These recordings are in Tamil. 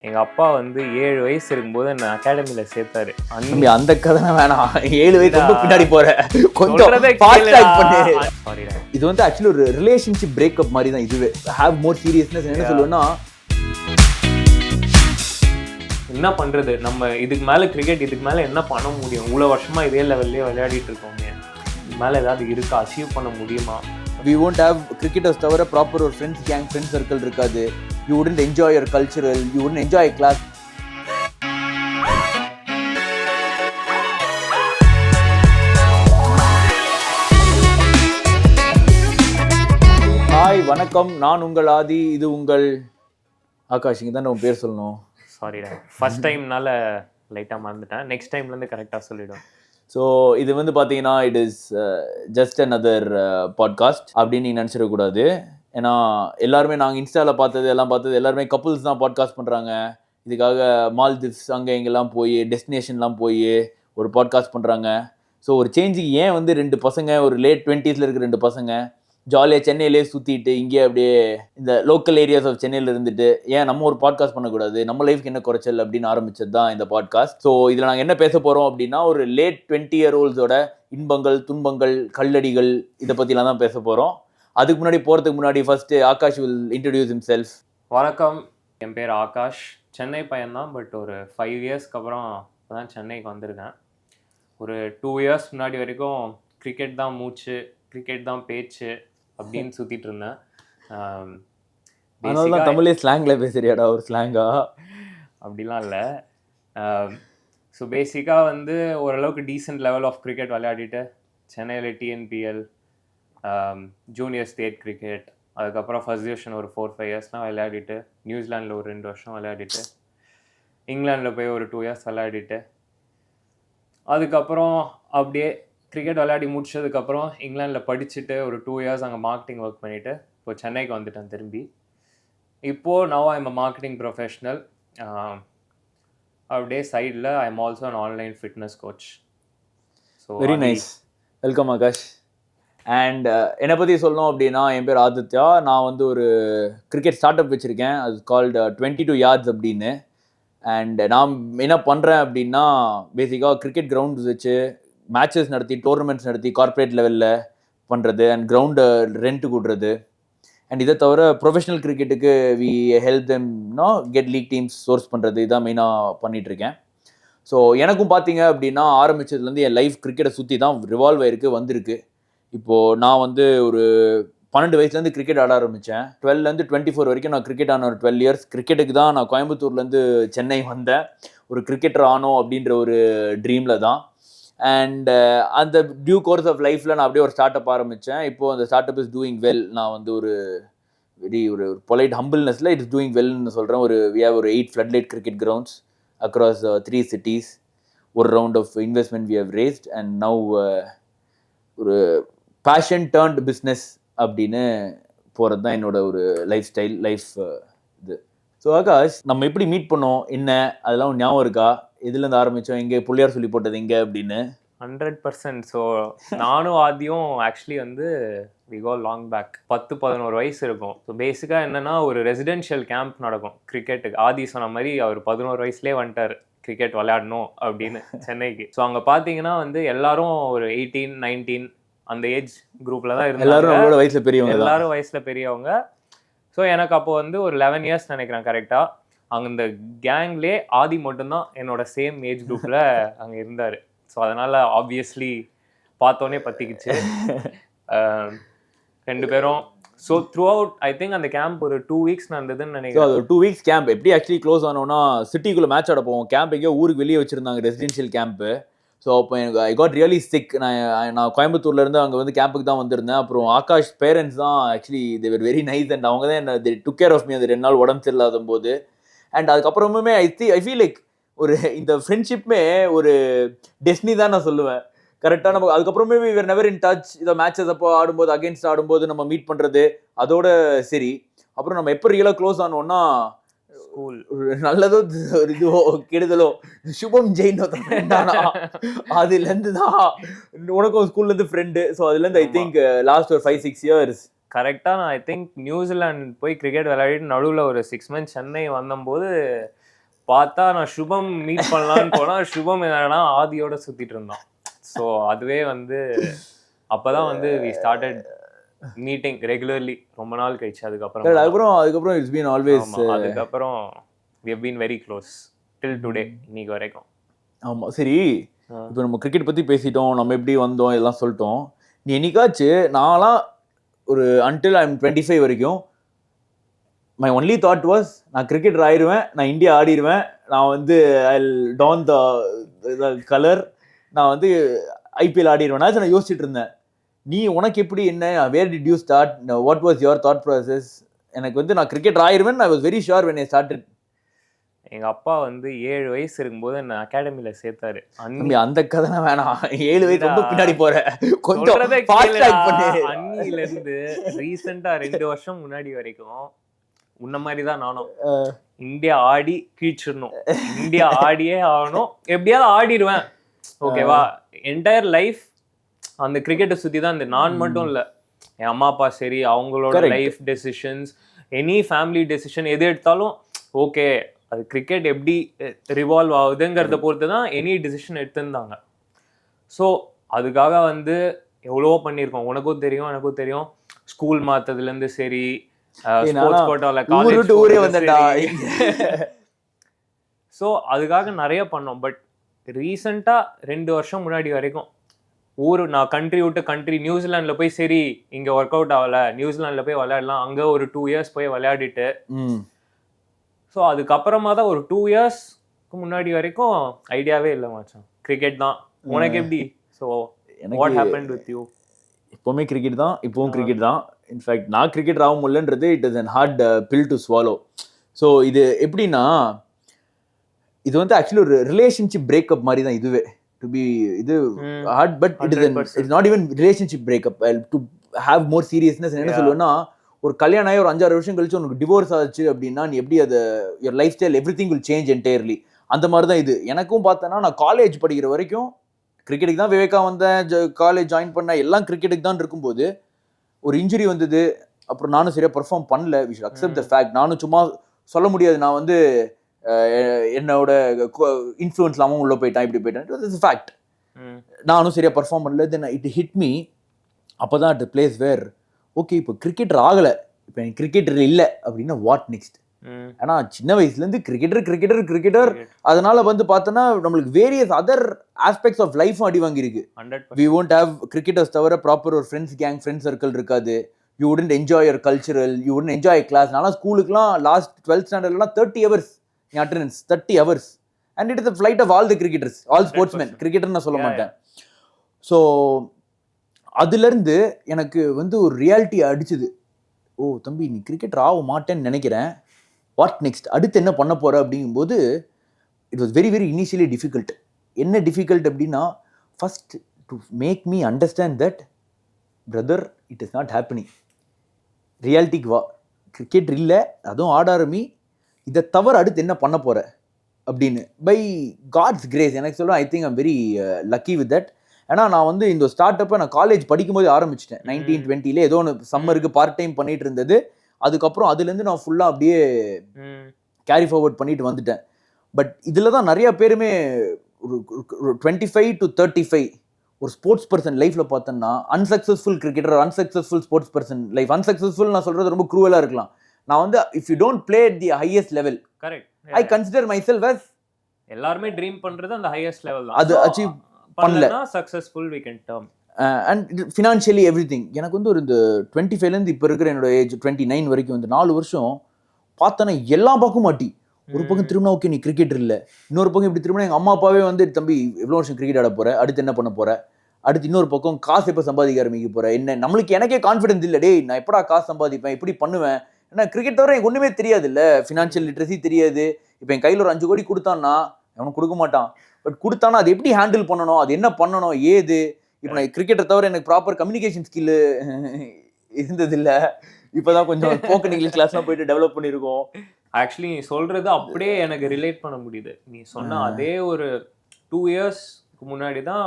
எங்க அப்பா வந்து 7 வயசு இருக்கும்போது என்ன அகாடமில சேர்த்தாரு. அந்த கதை வேணாம். 7 வயசு ரொம்ப பின்னாடி போற. கொஞ்சம் சொல்றதை ஃபாஸ்ட் கேளுடா. ட்ராக் பண்ணு. சாரிடா. இது வந்து ஆக்சுவலி ஒரு ரிலேஷன்ஷிப் பிரேக்கப் மாதிரி தான் இதுவே. Have more seriousness. என்ன சொல்லுவேன்னா, என்ன பண்றது, நம்ம இதுக்கு மேல கிரிக்கெட் இதுக்கு மேல என்ன பண்ண முடியும்? இவ்வளவு வருஷமா இதே லெவல்லே விளையாடிட்டு இருக்கோமே, இதுக்கு மேல ஏதாவது இருக்கா, அச்சீவ் பண்ண முடியுமா? we won't have cricketers தவிர ப்ராப்பர் ஒரு ஃப்ரெண்ட்ஸ் கேங், ஃப்ரெண்ட் சர்க்கிள் இருக்காது. you wouldn't enjoy your cultural, you wouldn't enjoy class. Hi வணக்கம், நான் உங்கள் ஆதி, இது உங்கள் ஆகாஷ். இங்கே தான் உன் பேர் சொல்லணும். சாரிடா, ஃபர்ஸ்ட் டைம்னால லைட்டா மறந்துட்டேன். நெக்ஸ்ட் டைம்ல இருந்து கரெக்டா சொல்லிடும். ஸோ இது வந்து பார்த்தீங்கன்னா it is just another podcast அப்படின்னு நீங்கள் நினச்சிடக்கூடாது. ஏன்னா எல்லாருமே நாங்கள் இன்ஸ்டாவில் பார்த்தது எல்லாருமே கப்புள்ஸ் தான் பாட்காஸ்ட் பண்ணுறாங்க. இதுக்காக மால்தீவ்ஸ் அங்கே இங்கெல்லாம் போய் டெஸ்டினேஷன்லாம் போய் ஒரு பாட்காஸ்ட் பண்ணுறாங்க. ஸோ ஒரு சேஞ்சுக்கு ஏன் வந்து 2 பசங்க, ஒரு லேட் 20s இருக்கிற 2 பசங்க ஜாலியாக சென்னையிலே சுற்றிட்டு இங்கே அப்படியே இந்த லோக்கல் ஏரியாஸ் ஆஃப் சென்னையில் இருந்துட்டு ஏன் நம்ம ஒரு பாட்காஸ்ட் பண்ணக்கூடாது, நம்ம லைஃப்க்கு என்ன குறைச்சல் அப்படின்னு ஆரம்பிச்சது தான் இந்த பாட்காஸ்ட். ஸோ இதில் நாங்கள் என்ன பேச போகிறோம் அப்படின்னா, ஒரு லேட் 20-year-olds-ஓட இன்பங்கள், துன்பங்கள், கல்லடிகள், இதை பற்றிலாம் தான் பேச போகிறோம். அதுக்கு முன்னாடி போகிறதுக்கு முன்னாடி first Akash will introduce himself. வணக்கம், என் பேர் ஆகாஷ். சென்னை பையன்தான். பட் ஒரு 5 இயர்ஸ்க்கு அப்புறம் இப்போதான் சென்னைக்கு வந்திருக்கேன். ஒரு 2 இயர்ஸ் முன்னாடி வரைக்கும் கிரிக்கெட் தான் மூச்சு, கிரிக்கெட் தான் பேச்சு அப்படின்னு சுற்றிட்டு இருந்தேன். அதனால தான் தமிழே ஸ்லாங்கில் பேசுறியாடா, ஒரு ஸ்லாங்கா? அப்படிலாம் இல்லை. ஸோ பேசிக்காக வந்து ஓரளவுக்கு டீசென்ட் லெவல் ஆஃப் கிரிக்கெட் விளையாடிட்டு சென்னையில் டிஎன்பிஎல், ஜூனியர் ஸ்டேட் கிரிக்கெட், அதுக்கப்புறம் ஃபர்ஸ்ட் டிவிஷன் ஒரு 4-5 இயர்ஸ்லாம் விளையாடிட்டு, நியூசிலாண்டில் ஒரு 2 வருஷம் விளையாடிட்டு, இங்கிலாண்டில் போய் ஒரு 2 இயர்ஸ் விளையாடிட்டு, அதுக்கப்புறம் அப்படியே கிரிக்கெட் விளையாடி முடிச்சதுக்கப்புறம் இங்கிலாண்டில் படிச்சுட்டு ஒரு 2 இயர்ஸ் அங்கே மார்க்கெட்டிங் ஒர்க் பண்ணிவிட்டு இப்போ சென்னைக்கு வந்துட்டேன் திரும்பி. இப்போது now I am a marketing professional. அப்படியே சைடில் I am also an online fitness coach. So very nice. Welcome Akash. And என்னை பற்றி சொல்லணும் அப்படின்னா, என் பேர் ஆதித்யா. நான் வந்து ஒரு கிரிக்கெட் ஸ்டார்ட் அப் வச்சுருக்கேன். அது கால்டு 22 yards அப்படின்னு. அண்ட் நான் என்ன பண்ணுறேன் அப்படின்னா, பேசிக்காக கிரிக்கெட் கிரவுண்ட்ஸ் வச்சு மேட்சஸ் நடத்தி, டோர்னமெண்ட்ஸ் நடத்தி, கார்ப்பரேட் லெவலில் பண்ணுறது, அண்ட் கிரவுண்டை ரெண்ட்டுக்கு விடுறது. அண்ட் இதை தவிர ப்ரொஃபஷனல் கிரிக்கெட்டுக்கு வி ஹெல்ப் தெம்னா கெட் லீக் டீம்ஸ் சோர்ஸ் பண்ணுறது, இதான் மெயினாக பண்ணிகிட்ருக்கேன். ஸோ எனக்கும் பார்த்தீங்க அப்படின்னா, ஆரம்பித்ததுலேருந்து என் லைஃப் கிரிக்கெட்டை சுற்றி தான் ரிவால்வ் ஆயிருக்கு, வந்திருக்கு. இப்போது நான் வந்து ஒரு 12 வயசுலேருந்து கிரிக்கெட் ஆட ஆரம்பித்தேன். 12லேருந்து 24 வரைக்கும் நான் கிரிக்கெட் ஆன ஒரு 12 இயர்ஸ். கிரிக்கெட்டுக்கு தான் நான் கோயம்புத்தூர்லேருந்து சென்னை வந்தேன். ஒரு கிரிக்கெட்டர் ஆனோம் அப்படின்ற ஒரு ட்ரீமில் தான். அண்ட் அந்த டியூ கோர்ஸ் ஆஃப் லைஃப்பில் நான் அப்படியே ஒரு ஸ்டார்ட் அப் ஆரம்பித்தேன். இப்போது அந்த start up is doing well. நான் வந்து ஒரு ஒரு பொலைட் ஹம்பிள்னஸில் இட்ஸ் டூயிங் வெல்னு சொல்கிறேன். we have ஒரு 8 floodlight cricket grounds across 3 cities. ஒரு round of investment we have raised and now ஒரு பேஷன் டர்ன்ட் பிஸ்னஸ் அப்படின்னு போகிறது தான் என்னோட ஒரு லைஃப் ஸ்டைல், லைஃப் இது. ஸோ ஆகாஷ், நம்ம எப்படி மீட் பண்ணோம், என்ன அதெல்லாம் ஞாபகம் இருக்கா? எதுலேருந்து ஆரம்பித்தோம், எங்கே புள்ளியார் சொல்லி போட்டது எங்கே அப்படின்னு? 100%. ஸோ நானும் ஆதியும் ஆக்சுவலி வந்து வி கோ லாங் பேக். 10-11 வயசு இருக்கும். ஸோ பேசிக்காக என்னென்னா, ஒரு ரெசிடென்ஷியல் கேம்ப் நடக்கும் கிரிக்கெட்டுக்கு. ஆதி சொன்ன மாதிரி அவர் 11 வயசுலேயே வந்துட்டார் கிரிக்கெட் விளையாடணும் அப்படின்னு சென்னைக்கு. ஸோ அங்கே பார்த்தீங்கன்னா வந்து எல்லாரும் ஒரு 18, 19 அந்த ஏஜ் குரூப்பில் தான் இருந்தாங்க. எல்லாரும் வயசில் பெரியவங்க, எல்லாரும் வயசில் பெரியவங்க. ஸோ எனக்கு அப்போ வந்து ஒரு 11 இயர்ஸ் நினைக்கிறேன் கரெக்டாக. அங்கே இந்த கேங்லே ஆதி மட்டும்தான் என்னோட சேம் ஏஜ் குரூப்பில் அங்கே இருந்தார். ஸோ அதனால் ஆப்வியஸ்லி பார்த்தோன்னே பற்றிக்கிச்சு 2 பேரும். So through out I think அந்த கேம்ப் ஒரு 2 weeks நடந்ததுன்னு நினைக்கிறேன். அது 2 weeks கேம்ப். எப்படி ஆக்சுவலி க்ளோஸ் ஆனோன்னா, சிட்டிக்குள்ளே மேட்ச் ஆட போவோம். கேம்ப் எங்கேயோ ஊருக்கு வெளியே வச்சுருந்தாங்க, ரெசிடென்ஷியல் கேம்ப்பு. ஸோ அப்போ எனக்கு ஐ காட் ரியலி சிக். நான் கோயம்புத்தூர்லேருந்து அங்கே வந்து கேம்புக்கு தான் வந்திருந்தேன். அப்புறம் ஆகாஷ் பேரண்ட்ஸ் தான் actually they were very nice. And அவங்க தான் என்ன தே டுக் கேர் ஆஃப் மீ அந்த 2 நாள் உடம்பு சரியில்லாத போது. அண்ட் அதுக்கப்புறமே ஐ ஃபீல் லைக் ஒரு இந்த ஃப்ரெண்ட்ஷிப்புமே ஒரு டெஸ்டினி தான் நான் சொல்லுவேன். கரெக்டாக நம்ம அதுக்கப்புறமே we were never in touch. இதை மேட்சஸ் அப்போ ஆடும்போது, அகேன்ஸ்ட் ஆடும்போது நம்ம மீட் பண்ணுறது அதோட சரி. அப்புறம் நம்ம எப்போ ரியலாக க்ளோஸ் ஆனோன்னா, ஸ்கூல் நல்லதோ ஒரு இதுவோ கெடுதலோ சுபம் ஜெயின் அதுலேருந்து தான் உனக்கும் ஸ்கூல்லேருந்து ஃப்ரெண்டு. ஸோ அதுலேருந்து ஐ திங்க் லாஸ்ட் ஒரு 5-6 இயர்ஸ் கரெக்டாக நான் ஐ திங்க் நியூசிலாந்து போய் கிரிக்கெட் விளையாடிட்டு நடுவில் ஒரு 6 months சென்னை வந்தபோது பார்த்தா நான் சுபம் மீட் பண்ணலான்னு போனா சுபம் என்னன்னா ஆதியோட சுத்திட்டு இருந்தான். ஸோ அதுவே வந்து அப்பதான் வந்து வி ஸ்டார்டட் மீட்டிங் ரெகுலர்லி ரொம்ப நாள் கழிச்சு. அதுக்கப்புறம் இட்ஸ் பீன் ஆல்வேஸ். அதுக்கப்புறம் we have been very close till today இன்னைக்கு வரைக்கும். ஆமா சரி, இப்போ நம்ம கிரிக்கெட் பத்தி பேசிட்டோம், நம்ம எப்படி வந்தோம் எல்லாம் சொல்லிட்டோம். நீ என்னைக்காச்சு நான்லாம் ஒரு until I'm 25 வரைக்கும் my only thought was நான் கிரிக்கெட்டர் ஆயிடுவேன், நான் இந்தியா ஆடிடுவேன், நான் வந்து I'll don the color, நான் வந்து ஐபிஎல் ஆடிடுவேன் நான் யோசிச்சுட்டு இருந்தேன். நீ உனக்கு எப்படி என்ன, where did you start, what was your thought process? எனக்கு வந்து நான் கிரிக்கெட் ஆயிடுவேன், I was very sure when I started. எங்க அப்பா வந்து 7 வயசு இருக்கும்போது என்ன அகாடமில சேர்த்தாரு. அந்த கதை வேணாம், 7 வயசு ரொம்ப பின்னாடி போற, கொஞ்சம் ஃபாஸ்ட் ட்ராக் பண்ணு. அன்னில இருந்து ரீசெண்டா 2 வருஷம் முன்னாடி வரைக்கும் உன்ன மாதிரி தான் நானும். இந்தியா ஆடி கீழ்ச்சிடணும், இந்தியா ஆடியே ஆகணும், எப்படியாவது ஆடிடுவேன், ஓகேவா. என்டையர் லைஃப் அந்த கிரிக்கெட்டை சுற்றி தான். இந்த நான் மட்டும் இல்லை, என் அம்மா அப்பா சரி, அவங்களோட life decisions, any family decision எது எடுத்தாலும் ஓகே அது கிரிக்கெட் எப்படி ரிவால்வ் ஆகுதுங்கிறத பொறுத்து தான் எனி டெசிஷன் எடுத்துருந்தாங்க. ஸோ அதுக்காக வந்து எவ்வளவோ பண்ணியிருக்கோம், உனக்கும் தெரியும் எனக்கும் தெரியும். ஸ்கூல் மாற்றதுலேருந்து சரி, ஸ்போர்ட்ஸ் கோட்டாவில் காலேஜ் ஊரே வந்துட்டா. ஸோ அதுக்காக நிறைய பண்ணோம். பட் ரீசெண்டாக 2 வருஷம் முன்னாடி வரைக்கும் நான் கண்ட்ரி விட்டு கண்ட்ரி, நியூசிலாண்டில் போய் சரி இங்கே ஒர்க் அவுட் ஆகலை, நியூசிலாண்டில் போய் விளையாடலாம், அங்கே ஒரு 2 இயர்ஸ் போய் விளையாடிட்டு, ஸோ அதுக்கப்புறமா தான் ஒரு 2 இயர்ஸ்க்கு முன்னாடி வரைக்கும் ஐடியாவே இல்லை மச்சான், கிரிக்கெட் தான். உனக்கு எப்படி? So what happened with you? இப்போவுமே கிரிக்கெட் தான், இப்போவும் கிரிக்கெட் தான். இன்ஃபேக்ட் நான் கிரிக்கெட் ஆக முடியலன்றது it is an hard pill to swallow. So இது எப்படின்னா, இது வந்து ஆக்சுவலி ஒரு ரிலேஷன்ஷிப் பிரேக்கப் மாதிரி தான் இதுவே. To be இது hard, but it's not even relationship breakup. To have more seriousness, என்ன சொல்லுவேன்னா, ஒரு கல்யாணம் ஆகி ஒரு 5-6 வருஷம் கழிச்சு உனக்கு டிவோர்ஸ் ஆச்சு அப்படின்னா நீ எப்படி அது your lifestyle everything will change entirely. அந்த மாதிரி தான் இது. எனக்கும் பார்த்தேன்னா நான் காலேஜ் படிக்கிற வரைக்கும் கிரிக்கெட்டுக்கு தான் விவேகா வந்தேன், காலேஜ் ஜாயின் பண்ண எல்லாம் கிரிக்கெட்டுக்கு தான் இருக்கும்போது ஒரு இன்ஜுரி வந்தது. அப்புறம் நானும் சரியா பெர்ஃபார்ம் பண்ணல. we should accept the fact. நானும் சும்மா சொல்ல முடியாது நான் வந்து என்னோட இன்ஃப்ளூயன்ஸ் இல்லாமல் உள்ள போயிட்டான், இப்படி போயிட்டான். It was fact. நானும் சரியா பர்ஃபார்ம் பண்ணல. Then it hit me. அப்போ தான் அட் பிளேஸ் வேர் ஓகே இப்போ கிரிக்கெட்டர் ஆகலை, இப்போ எனக்கு கிரிக்கெட்டர் இல்லை அப்படின்னா வாட் நெக்ஸ்ட்? ஏன்னா சின்ன வயசுலேருந்து கிரிக்கெட்டர் அதனால வந்து பார்த்தோன்னா நம்மளுக்கு வேரியஸ் அதர் ஆஸ்பெக்ட்ஸ் ஆஃப் லைஃபும் அடி வாங்கியிருக்கு. வி won't have கிரிக்கெட்டர்ஸ் தவிர ப்ராப்பர் ஒரு ஃப்ரெண்ட்ஸ் கேங், ஃப்ரெண்ட் சர்க்கிள் இருக்காது. You wouldn't enjoy your cultural, you wouldn't enjoy class. நான்லாம் ஸ்கூலுக்குலாம் last 12th ஸ்டாண்டர்ட்லாம் 30 hours attendance, 30 hours, and it is the flight of all the cricketers, all sportsmen. Cricketer நான் சொல்ல மாட்டேன். ஸோ அதுலேருந்து எனக்கு வந்து ஒரு ரியாலிட்டி அடிச்சுது. ஓ தம்பி நீ கிரிக்கெட்டர் ஆக மாட்டேன்னு நினைக்கிறேன், வாட் நெக்ஸ்ட், அடுத்து என்ன பண்ண போகிற அப்படிங்கும்போது it was very very initially difficult. என்ன டிஃபிகல்ட் அப்படின்னா, first to make me understand that brother it is not happening. ரியாலிட்டிக்கு வா, கிரிக்கெட் இல்லை, அதுவும் ஆடாரமி, இதை தவிர அடுத்து என்ன பண்ண போகிற அப்படின்னு. பை காட்ஸ் கிரேஸ் எனக்கு சொல்லுவேன், I think I'm very lucky with that. ஏன்னா நான் வந்து இந்த ஸ்டார்ட் அப்பை நான் காலேஜ் படிக்கும்போது ஆரம்பிச்சிட்டேன். 1920 ஏதோ ஒன்று சம்மருக்கு பார்ட் டைம் பண்ணிட்டு இருந்தது. அதுக்கப்புறம் அதுலேருந்து நான் ஃபுல்லாக அப்படியே கேரி ஃபார்வர்ட் பண்ணிட்டு வந்துட்டேன். பட் இதில் தான் நிறைய பேருமே ஒரு 25 to 35 ஒரு ஸ்போர்ட்ஸ் பர்சன் லைஃப்பில் பார்த்தோன்னா unsuccessful cricketer, unsuccessful sports person life. Unsuccessful நான் சொல்கிறது ரொம்ப க்ரூவலாக இருக்கலாம். நான் வந்து if you don't play at the highest level, correct, I consider myself as எல்லாருமே ட்ரீம் பண்றது அந்த ஹையஸ்ட் லெவல் தான். அது அச்சீவ் பண்ணல, successful we can term. And financially everything. எனக்கு வந்து ஒரு இந்த 25லேருந்து இப்போ இருக்கிற என்னோட ஏஜ் 29 வரைக்கும் வந்து 4 வருஷம் பார்த்தோன்னா எல்லா பக்கம் மாட்டி. ஒரு பக்கம் திரும்பினா ஓகே நீ கிரிக்கெட்டர் இல்லை, இன்னொரு பக்கம் இப்படி திரும்பினா எங்கள் அம்மா அப்பாவே வந்து தம்பி எவ்வளோ வருஷம் கிரிக்கெட் ஆட போகிற, அடுத்து என்ன பண்ண போகிற, அடுத்து இன்னொரு பக்கம் காசு எப்போ சம்பாதிக்க ஆரம்பிக்க போகிற, என்ன நம்மளுக்கு எனக்கே கான்ஃபிடன்ஸ் இல்லை, டேய் நான் எப்படா காசு சம்பாதிப்பேன், எப்படி பண்ணுவேன். ஏன்னா கிரிக்கெட் தவிர எனக்கு ஒன்றுமே தெரியாது இல்லை, ஃபினான்ஷியல் லிட்ரஸி தெரியாது. இப்போ என் கையில் ஒரு 5 கோடி கொடுத்தான்னா அவனுக்கு கொடுக்க மாட்டான். பட் கொடுத்தானா அது எப்படி ஹேண்டில் பண்ணணும், அது என்ன பண்ணணும் ஏது. இப்போ நான் கிரிக்கெட்டை தவிர எனக்கு ப்ராப்பர் கம்யூனிகேஷன் ஸ்கில் இருந்ததில்லை. இப்போதான் கொஞ்சம் ஸ்போக்கன் இங்கிலீஷ் கிளாஸ்லாம் போயிட்டு டெவலப் பண்ணியிருக்கோம். ஆக்சுவலி நீ சொல்றது அப்படியே எனக்கு ரிலேட் பண்ண முடியுது. நீ சொன்ன அதே ஒரு 2 இயர்ஸ்க்கு முன்னாடி தான்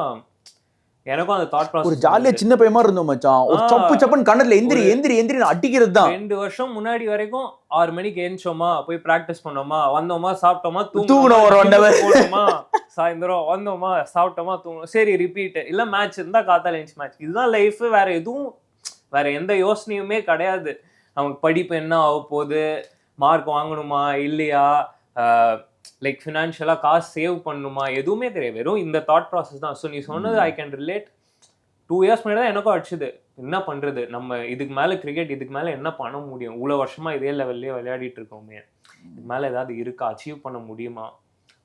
எனக்கும் அந்த தாட் ஒரு ப்ராசஸ் ஜாலியா சின்ன பையன் மாதிரி இருந்தோம் மச்சான். ஒரு சப்பு சப்புன்னு கண்ணத்துல எந்திரி அடிக்கிறது தான். 2 வருஷம் முன்னாடி வரைக்கும் 6 மணிக்கு ஏஞ்சோமா, போய் பிராக்டிஸ் பண்ணோமா, வந்தோமா, சாப்பிட்டோமா, தூங்கணும் ஒரு 1 hour. போனோமா, சாயந்தரம் வந்தோமா, சாப்பிட்டோமா, தூங்கணும். சரி ரிப்பீட். இல்ல மேட்ச் இருந்தா காத்தால ஏஞ்சி மேட்ச். இதுதான் லைஃப். வேற எந்த யோசனையுமே கிடையாது. நமக்கு படிப்பு என்ன ஆக போகுது, மார்க் வாங்கணுமா இல்லையா, லைக் ஃபினான்ஷியலா காசு சேவ் பண்ணணுமா, எதுவுமே தெரியாது. வெறும் இந்த தாட் ப்ராசஸ் தான். ஸோ நீ சொன்னது ஐ கேன் ரிலேட். 2 years முன்னாடி தான் எனக்கும் அடிச்சுது. என்ன பண்றது, நம்ம இதுக்கு மேல கிரிக்கெட் இதுக்கு மேல என்ன பண்ண முடியும், இவ்வளவு வருஷமா இதே லெவல்லே விளையாடிட்டு இருக்கோமே, இதுக்கு மேல ஏதாவது இருக்கா, அச்சீவ் பண்ண முடியுமா?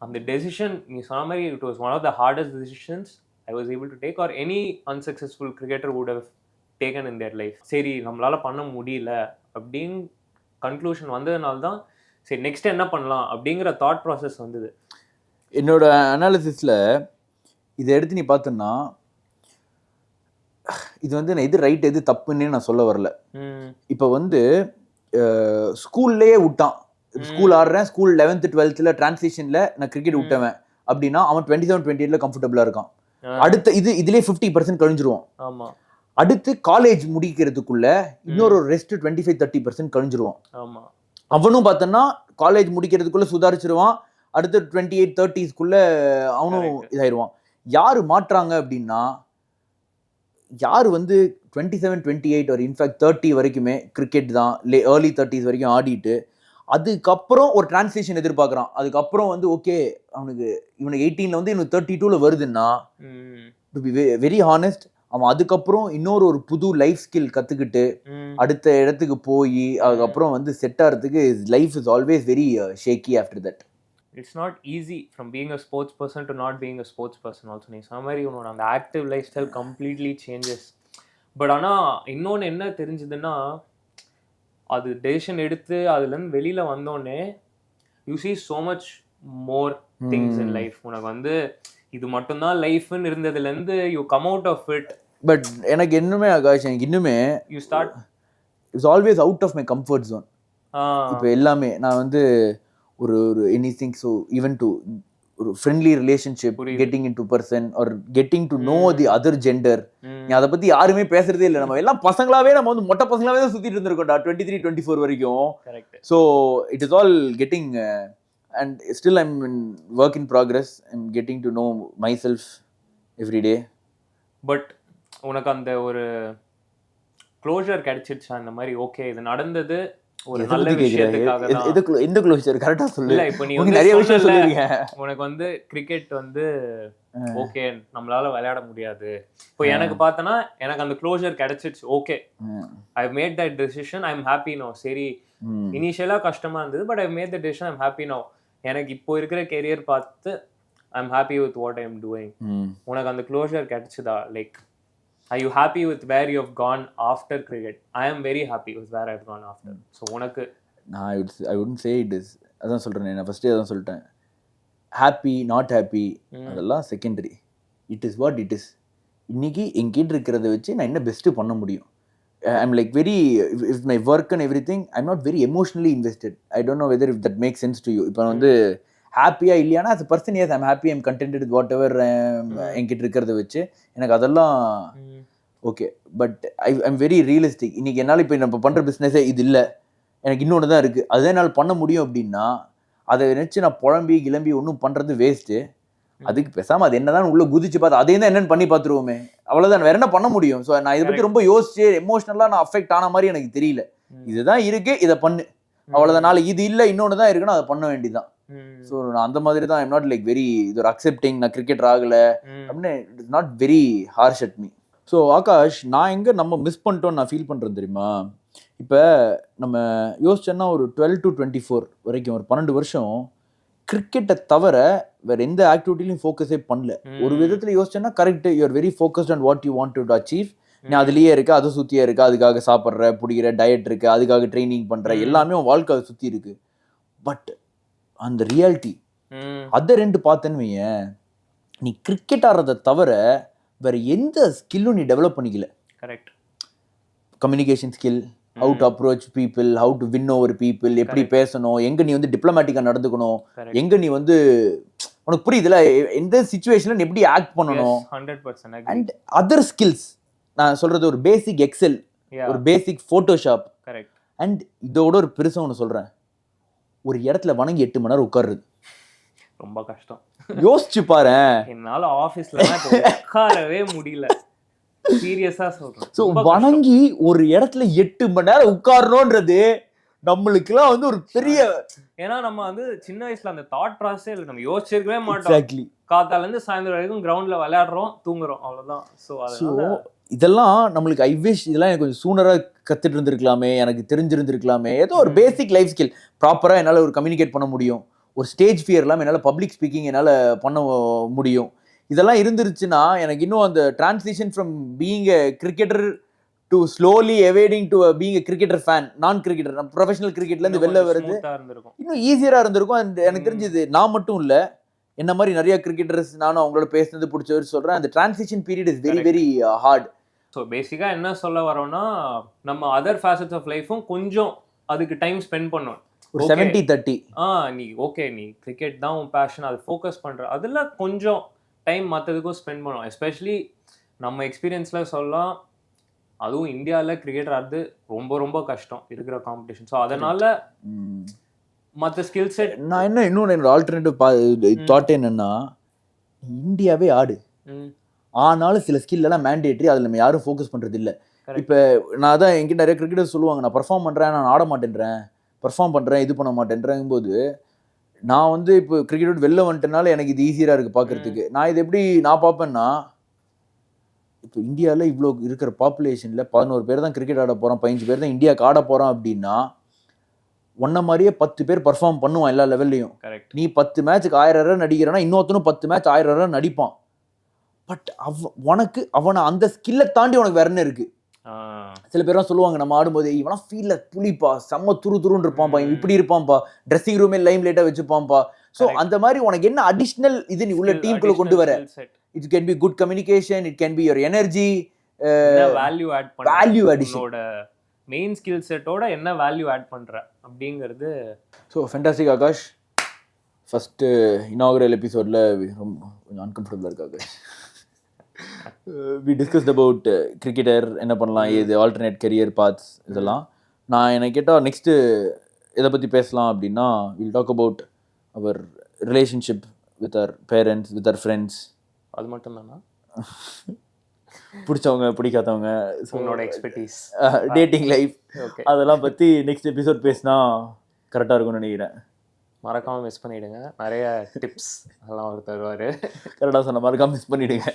அந்த டெசிஷன் நீ சொன்ன மாதிரி it was one of the hardest decisions I was able to take, or any unsuccessful cricketer would have taken in their life. சரி நம்மளால பண்ண முடியல அப்படின்னு கன்க்ளூஷன் வந்ததுனால தான் சரி நெக்ஸ்ட் என்ன பண்ணலாம் அப்படிங்கிற தாட் ப்ராசஸ் வந்தது. என்னோட அனாலிசிஸ்ல இதை எடுத்து நீ பார்த்தன்னா, இது வந்து நான் எது ரைட் எது தப்புன்னு நான் சொல்ல வரல. இப்போ வந்து ஸ்கூல்லேயே விட்டான், ஸ்கூல் ஆடுறேன், ஸ்கூல் 11th 12th டிரான்சிஷன்ல நான் கிரிக்கெட் விட்டவன் அப்படின்னா அவன் 27 28 கம்ஃபர்டபுளா இருக்கான். அடுத்த இதுலயே 50% கழிஞ்சிருவான். ஆமா. அடுத்து காலேஜ் முடிக்கிறதுக்குள்ள இன்னொரு ரெஸ்ட் 25-30% கழிஞ்சிருவான். ஆமா. அவனும் பார்த்தோன்னா காலேஜ் முடிக்கிறதுக்குள்ள சுதாரிச்சிருவான். அடுத்து 28 30sக்குள்ள அவனும் இதாயிருவான். யாரு மாற்றாங்க அப்படின்னா, யாரு வந்து 27 28 ஒரு இன்ஃபேக்ட் 30 வரைக்குமே கிரிக்கெட் தான் ஏர்லி 30s வரைக்கும் ஆடிட்டு அதுக்கப்புறம் ஒரு டிரான்ஸ்லேஷன் எதிர்பார்க்குறான். அதுக்கப்புறம் வந்து ஓகே அவனுக்கு இவனுக்கு 18ல வந்து இவனுக்கு 32ல வருதுன்னா, டு பி வெரி ஹானஸ்ட், அவன் அதுக்கப்புறம் இன்னொரு புது லைஃப் ஸ்கில் கற்றுக்கிட்டு அடுத்த இடத்துக்கு போய் அதுக்கப்புறம் வந்து செட் ஆகிறதுக்கு life is always very shaky after that. It's not easy from being a sports person to not being a sports person also. நீ சொன்ன மாதிரி உன்னோட அந்த active life style completely changes. But ஆனால் இன்னொன்று என்ன தெரிஞ்சுதுன்னா, அது டெசிஷன் எடுத்து அதுலேருந்து வெளியில் வந்தோடனே you see so much more things in life. உனக்கு வந்து இது மட்டும்தான் லைஃப்னு இருந்ததுலேருந்து you come out of it. But எனக்கு இன்னுமே ஆகாஷ், எனக்கு இன்னுமே you start it's always out of my comfort zone. இப்போ எல்லாமே நான் வந்து ஒரு எனிதிங், ஸோ ஈவன் டு ஒரு friendly relationship, getting in to person or getting to know the other gender, அதை பத்தி யாருமே பேசுறதே இல்லை. நம்ம எல்லாம் பசங்களாவே நம்ம வந்து மொட்டை பசங்களாவே தான் சுத்திட்டு இருந்திருக்கோம்டா 23 24 வரைக்கும். So it is all getting and still I'm in work in progress. I'm getting to know myself every day. But உனக்கு அந்த ஒரு க்ளோஷர் கிடைச்சிடுச்சா அந்த மாதிரி? ஓகே இது நடந்தது ஒரு நல்ல விஷயத்துக்காக தான். எந்த க்ளோஷர் கரெக்டா சொல்லு. இல்ல இப்போ நீ நிறைய விஷயம் சொல்றீங்க. உனக்கு வந்து கிரிக்கெட் வந்து ஓகே நம்மளால விளையாட முடியாது. இப்போ எனக்கு பார்த்தனா எனக்கு அந்த க்ளோஷர் கிடைச்சிடுச்சு. Okay I made that decision, I am happy now. சரி இனிஷியலா கஷ்டமா இருந்தது, but I made the decision, I am happy now. எனக்கு இப்போ இருக்கிற கெரியர் பார்த்து I am happy with what I am doing. உனக்கு அந்த க்ளோஷர் கிடைச்சதா? Like are you happy with where you have gone after cricket? I am very happy with where I have gone after. So உனக்கு I wouldn't say it is. அதான் சொல்றேன், நான் ஃபர்ஸ்டே அதான் சொல்லிட்டேன். ஹாப்பி நாட் ஹாப்பி அதெல்லாம் secondary. It is what it is. இன்னைக்கு என்கிட்ட இருக்கிறத வச்சு நான் என்ன பெஸ்ட்டு பண்ண முடியும். I'm like very, if my work and everything, I'm not very emotionally invested. I don't know whether if that makes sense to you. இப்போ வந்து ஹாப்பியா இல்லையானா as a person, yes I'm happy, I'm contented with whatever என்கிட்ட இருக்கிறத வச்சு எனக்கு அதெல்லாம் okay. But I'm very realistic. இன்னைக்கு என்னால் இப்போ நம்ம பண்ணுற பிஸ்னஸே இது இல்லை, எனக்கு இன்னொன்று தான் இருக்குது, அதே என்னால் பண்ண முடியும் அப்படின்னா அதை நினச்சி நான் புழம்பி கிளம்பி ஒன்றும் பண்ணுறது வேஸ்ட்டு. அதுக்கு பேசாமல் அது என்ன தான் உள்ளே குதிச்சு பார்த்து அதே தான் என்னென்னு பண்ணி பார்த்துருவோமே, அவ்வளோதான், வேற என்ன பண்ண முடியும். ஸோ நான் இதை பற்றி ரொம்ப யோசிச்சு எமோஷ்னலாக நான் அஃபெக்ட் ஆன மாதிரி எனக்கு தெரியல. இதுதான் இருக்கு, இதை பண்ணு, அவ்வளோதான். நாளைக்கு இது இல்லை இன்னொன்று தான் இருக்குன்னா அதை பண்ண வேண்டியதான். ஸோ நான் அந்த மாதிரி தான். ஐம் நாட் லைக் வெரி இது ஒரு அக்செப்டிங் நான் கிரிக்கெட் ஆகலை அப்படின்னு. It is not very harsh at me. So Akash, நான் எங்கே நம்ம மிஸ் பண்ணிட்டோன்னு நான் ஃபீல் பண்ணுறேன் தெரியுமா? இப்போ நம்ம யோசிச்சோன்னா ஒரு 12 to 24 வரைக்கும் ஒரு 12 வருஷம் கிரிக்கெட்டை தவிர வேறு எந்த ஆக்டிவிட்டிலையும் ஃபோக்கஸே பண்ணல. ஒரு விதத்தில் யோசிச்சோன்னா correct, you are very focused on what you want to achieve. நீ அதுலேயே இருக்க, அதை சுற்றியே இருக்க, அதுக்காக சாப்பிட்ற பிடிக்கிற டயட் இருக்குது, அதுக்காக ட்ரைனிங் பண்ணுற, எல்லாமே உன் வாழ்க்கை அதை சுற்றி இருக்கு. பட் அந்த ரியாலிட்டி அதை ரெண்டு பார்த்தேன்னு வையேன், நீ கிரிக்கெட் ஆடுறதை தவிர வேற எந்த ஸ்கில்லும் நீ டெவலப் பண்ணிக்கல. Correct. Communication skill, how to approach people, how to win over people, எப்படி பேசணும், எங்க நீ வந்து டிப்ளமேட்டிக்கா நடந்துக்கணும், எங்க நீ வந்து உனக்கு புரியுதுல எந்த சுச்சுவேஷன்ல எப்படி ஆக்ட் பண்ணணும் 100% அண்ட் அதர் ஸ்கில்ஸ். நான் சொல்றது ஒரு பேசிக் எக்ஸல், ஒரு பேசிக் போட்டோஷாப். கரெக்ட். அண்ட் இதோட ஒரு பெருசா ஒன்று சொல்றேன், ஒரு இடத்துல வணங்கி 8 மணி நேரம் உட்காருது ரொம்ப கஷ்டம். யோசிச்சு பாரு. என்னால ஆபீஸ்ல உட்காரவே முடியல, சீரியஸா சொல்றேன். ஸோ வணங்கி ஒரு இடத்துல 8 மணி நேரம் உட்காரணும்ன்றது நம்மளுக்குலாம் வந்து ஒரு பெரிய, ஏன்னா நம்ம வந்து சின்ன வயசுல அந்த தாட் ப்ராசஸே இல்லை, நம்ம யோசிச்சிருக்கவே மாட்டோம். எக்ஸாக்ட்லி. காத்தால இருந்து சாயந்தரம் வரைக்கும் கிரவுண்ட்ல விளையாடுறோம், தூங்குறோம், அவ்வளவுதான். ஸோ இதெல்லாம் நம்மளுக்கு ஐ விஷ் இதெல்லாம் எனக்கு கொஞ்சம் சூனரா கத்துட்டு இருந்திருக்கலாமே, எனக்கு தெரிஞ்சிருந்திருக்கலாமே. ஏதோ ஒரு பேசிக் லைஃப் ஸ்கில் ப்ராப்பரா என்னால் ஒரு கம்யூனிகேட் பண்ண முடியும், ஒரு ஸ்டேஜ் ஃபியர் இல்லாமல் என்னால் பப்ளிக் ஸ்பீக்கிங் என்னால் பண்ண முடியும். இதெல்லாம் இருந்துருச்சுன்னா எனக்கு இன்னும் அந்த transition from being a cricketer to slowly evading to being a cricketer fan, நான் கிரிக்கெட்டர், நம்ம ப்ரொஃபஷனல் கிரிக்கெட்லேருந்து வெளில வருது இன்னும் ஈஸியராக இருந்திருக்கும். அண்ட் எனக்கு தெரிஞ்சது நான் மட்டும் இல்லை, என்ன மாதிரி நிறைய கிரிக்கெட்டர்ஸ் நானும் அவங்களோட பேசுனது பிடிச்சவர் சொல்கிறேன், அந்த transition period is very very hard. So பேசிக்காக என்ன சொல்ல வரோம்னா, நம்ம அதர் ஃபேசட்ஸ் ஆஃப் லைஃப்பும் கொஞ்சம் அதுக்கு டைம் ஸ்பெண்ட் பண்ணணும். ஒரு 70-30. நீ ஓகே, நீ கிரிக்கெட் தான் உன் பேஷன், அது ஃபோக்கஸ் பண்ணுற, அதில் கொஞ்சம் டைம் மற்றதுக்கும் ஸ்பெண்ட் பண்ணுவோம். எஸ்பெஷலி நம்ம எக்ஸ்பீரியன்ஸில் சொல்லலாம், அதுவும் இந்தியாவில் கிரிக்கெட் ஆடுறது ரொம்ப ரொம்ப கஷ்டம் இருக்கிற காம்படிஷன். ஸோ அதனால மற்ற ஸ்கில் செட் நான் இன்னொன்று என்னோட ஆல்டர்னேட்டிவ் தாட் என்னன்னா, இந்தியாவே ஆடு, ஆனாலும் சில ஸ்கில்லாம் மேண்டேட்ரி, அதில் நம்ம யாரும் ஃபோக்கஸ் பண்ணுறது இல்லை. இப்போ நான் தான் என்கிட்ட நிறைய கிரிக்கெட்டர் சொல்லுவாங்க, நான் பர்ஃபார்ம் பண்ணுறேன், நான் ஆட மாட்டேன்றேன், பர்ஃபார்ம் பண்ணுறேன், இது பண்ண மாட்டேன்றேங்கும் போது நான் வந்து இப்போ கிரிக்கெட் வெளில வந்துட்டனால எனக்கு இது ஈஸியாக இருக்குது பார்க்குறதுக்கு. நான் இது எப்படி நான் பார்ப்பேன்னா, இப்போ இந்தியாவில் இவ்வளோ இருக்கிற பாப்புலேஷனில் 11 பேர் தான் கிரிக்கெட் ஆட போகிறோம், 15 பேர் தான் இந்தியாவுக்கு ஆட போகிறோம் அப்படின்னா, ஒன்ன மாதிரியே 10 பேர் பர்ஃபார்ம் பண்ணுவான் எல்லா லெவல்லையும். நீ 10 மேட்ச்சுக்கு 1000 ரன் அடிக்கிறனா இன்னொருத்தனும் 10 மேட்ச் 1000 ரன் அடிப்பான். பட் உனக்கு அவனை அந்த ஸ்கில்லை தாண்டி உனக்கு வேற என்ன இருக்கு? சில பேர்லாம் சொல்லுவாங்க நம்ம ஆடும்போது, இவனா ஃபீல்ட்ல புளிப்பா, செம்ம துருன்னு இருப்பான்ப்பா, இப்படி இருப்பான்ப்பா, ட்ரெஸ்ஸிங் ரூமே லைம் லைட்டா வச்சுப்பான்ப்பா. ஸோ அந்த மாதிரி உனக்கு என்ன அடிஷ்னல் இது நீ உள்ள டீமுக்குள்ள கொண்டு வர? It can be good communication, it can be your energy, value add பண்ற, வேல்யூ அடிஷனோட மெயின் ஸ்கில் செட்டோட என்ன வேல்யூ ஆட் பண்ற அப்படிங்கிறது. So fantastic Aakash. First inaugural எபிசோட்ல ரொம்ப கொஞ்சம் அன்கம்ஃபர்டபுளாக இருக்கு Akash. we discussed about cricketer, என்ன பண்ணலாம், ஏது ஆல்டர்னேட் கரியர் பாத்ஸ், இதெல்லாம். நான் எனக்கு கேட்டால் நெக்ஸ்ட்டு எதை பற்றி பேசலாம் அப்படின்னா, will talk about our relationship with our parents, with our friends. அது மட்டும் தானா? பிடிச்சவங்க பிடிக்காதவங்க, உன்னோட எக்ஸ்பெர்டீஸ், டேட்டிங் லைஃப், அதெல்லாம் பற்றி நெக்ஸ்ட் எபிசோட் பேசினா கரெக்டாக இருக்கும்னு நினைக்கிறேன். மறக்காமல் மிஸ் பண்ணிவிடுங்க, நிறைய டிப்ஸ் அதெல்லாம் அவர் தருவார். கரெக்டாக சொன்ன, மறக்காமல் மிஸ் பண்ணிவிடுங்க.